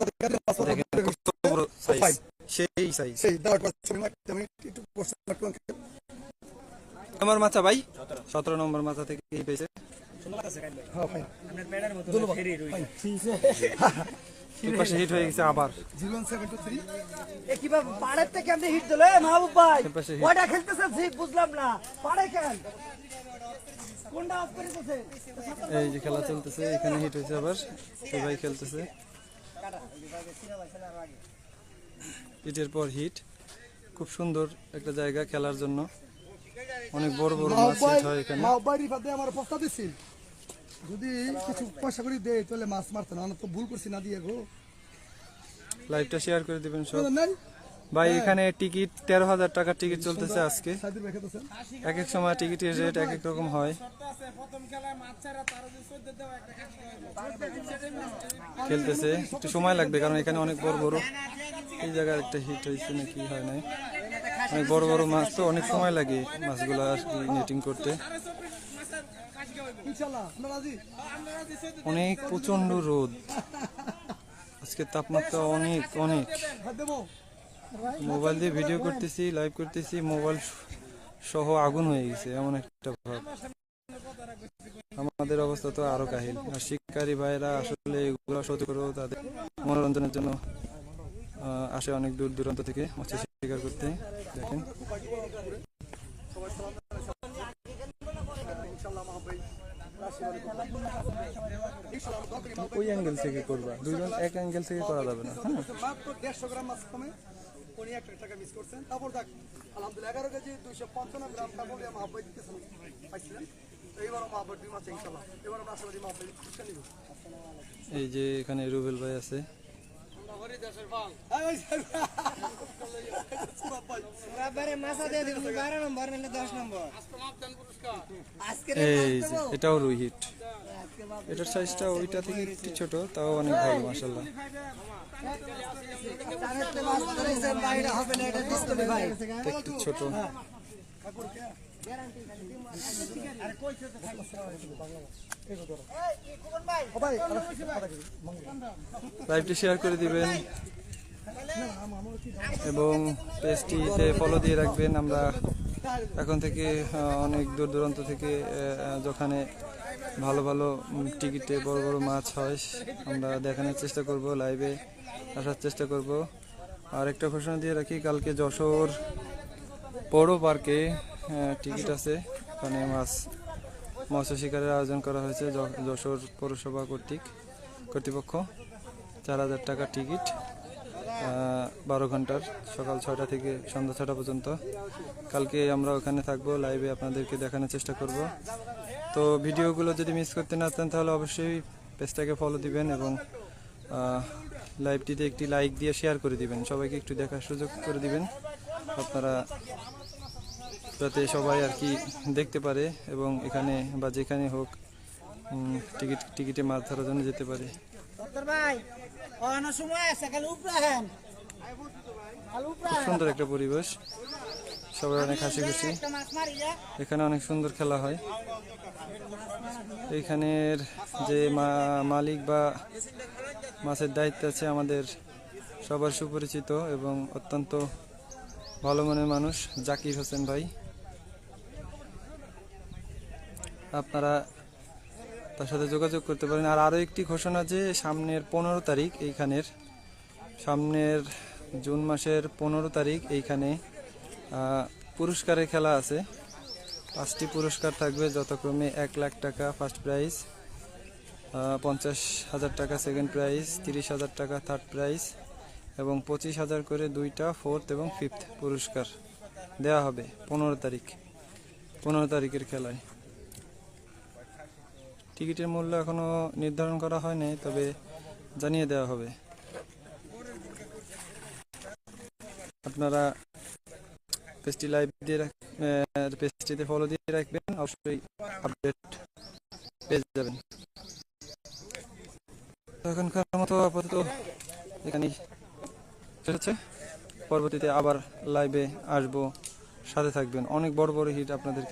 দেখেন কত বড় সাইজ, সেই সাইজ। আমার মাথা ভাই 17 নম্বর মাথা থেকে পেয়েছে। পাশে হিট হয়ে গেছে আবার। কিভাবে পাড়ের থেকে আপনি হিট দিলে মাহবুব ভাই ওটা খেলতেছেন ঠিক বুঝলাম না পাড়ে খেল কোনটা অফ করে দিতেছে। এই যে খেলা চলতেছে, এখানে হিট হয়েছে আবার, সবাই খেলতেছে। হিটের পর হিট, খুব সুন্দর একটা জায়গা খেলার জন্য, অনেক বড় বড় মাছ হিট হয় এখানে। আমার প্রস্তাব দিচ্ছি যদি কিছু পয়সা করে দেয় তাহলে মাছ মারতে না, তো ভুল করছি না দিয়ে গো। লাইভটা শেয়ার করে দিবেন সব ভাই। এখানে টিকিট 13,000 টাকার টিকিট চলতেছে আজকে। এক এক সময় টিকিটের রেট এক এক রকম হয়। খেলতেছে, একটু সময় লাগবে কারণ এখানে অনেক বড় বড়, এই জায়গায় একটা হিট হয়েছে নাকি হয় নাই, অনেক বড় বড় মাছ তো অনেক সময় লাগে মাছগুলো আর কি নেটিং করতে। অনেক প্রচন্ড রোদ আজকে, তাপমাত্রা অনেক অনেক। মোবাইল দিয়ে ভিডিও করতেছি, লাইভ করতেছি, মোবাইল সহ আগুন হয়ে গেছে এমন একটা ভাব। আমাদের অবস্থা তো আরো কাহিল। আর শিকারী ভাইরা আসলে এগুলো সহ্য করেও তাদের মনোরঞ্জনের জন্য আসে অনেক দূর দূরান্ত থেকে মাছ শিকার করতে। দেখেন ওই অ্যাঙ্গেল থেকে করবা, দুইজন এক অ্যাঙ্গেল থেকে করা যাবে না। মাত্র 150 গ্রাম মাছ কমে উনি 1 টাকা মিস করছেন। তারপর দেখ আলহামদুলিল্লাহ 11 কেজি 255 গ্রাম তারপর মাহবুব দিতেছেন পাইছিলেন। এইবারও মাহবুব দুই মাছ ইনশাআল্লাহ এবারও আমরা আশাবাদী মাহবুব খুশি নিব। এই যে এখানে রুবেল ভাই আছে। এই যে এটাও রুই হিট, এটার সাইজটা ওইটা থেকে একটু ছোট, তাও অনেক ভালো মাশাআল্লাহ। একটু ছোট। লাইভটি শেয়ার করে দিবেন এবং পেজটিতে ফলো দিয়ে রাখবেন। আমরা এখন থেকে অনেক দূর দূরান্ত থেকে যেখানে ভালো ভালো টিকিটে বড় বড় মাছ হয় আমরা দেখানোর চেষ্টা করব, লাইভে আসার চেষ্টা করব। আর একটা ঘোষণা দিয়ে রাখি, কালকে যশোর পৌর পার্কে টিকিট আছে, ওখানে মৎস্য শিকারের আয়োজন করা হয়েছে যশোর পৌরসভা কর্তৃপক্ষ। 4,000 টাকা টিকিট, 12 ঘন্টার, সকাল 6টা থেকে সন্ধ্যা 6টা পর্যন্ত। কালকে আমরা ওখানে থাকবো, লাইভে আপনাদেরকে দেখানোর চেষ্টা করব। তো ভিডিওগুলো যদি মিস করতে না চান তাহলে অবশ্যই পেজটাকে ফলো দিবেন এবং লাইভটিতে একটি লাইক দিয়ে শেয়ার করে দিবেন, সবাইকে একটু দেখার সুযোগ করে দিবেন আপনারা, যাতে সবাই আর কি দেখতে পারে এবং এখানে বা যেখানে হোক টিকিটে মাছ ধরার জন্য যেতে পারে। খুব সুন্দর একটা পরিবেশ, সবাই অনেক হাসি খুশি, এখানে অনেক সুন্দর খেলা হয়। এইখানের যে মালিক বা মাছের দায়িত্ব আছে আমাদের সবার সুপরিচিত এবং অত্যন্ত ভালো মনের মানুষ জাকির হোসেন ভাই। আপনারা তার সাথে যোগাযোগ করতে পারেন। আর আরও একটি ঘোষণা যে সামনের 15 তারিখ এইখানের, সামনের জুন মাসের 15 তারিখ এইখানে পুরস্কারের খেলা আছে। 5টি পুরস্কার থাকবে, যথাক্রমে 1 লাখ টাকা ফার্স্ট প্রাইজ, 50,000 টাকা সেকেন্ড প্রাইজ, 30,000 টাকা থার্ড প্রাইজ এবং 25,000 করে 2টা ফোর্থ এবং ফিফথ পুরস্কার দেওয়া হবে 15 তারিখের খেলায়। টিকিটের মূল্য এখনো নির্ধারণ করা হয়নি, তবে জানিয়ে দেওয়া হবে। আপনারা পেজটি লাইভ দিয়ে পেজটিতে ফলো দিয়ে রাখবেন, অবশ্যই আপডেট পেয়ে যাবেন। এখনকার মতো আপাতত এখানেই শেষ হচ্ছে, পরবর্তীতে আবার লাইভে আসবো, সাথে থাকবেন। অনেক বড় বড় হিট আপনাদেরকে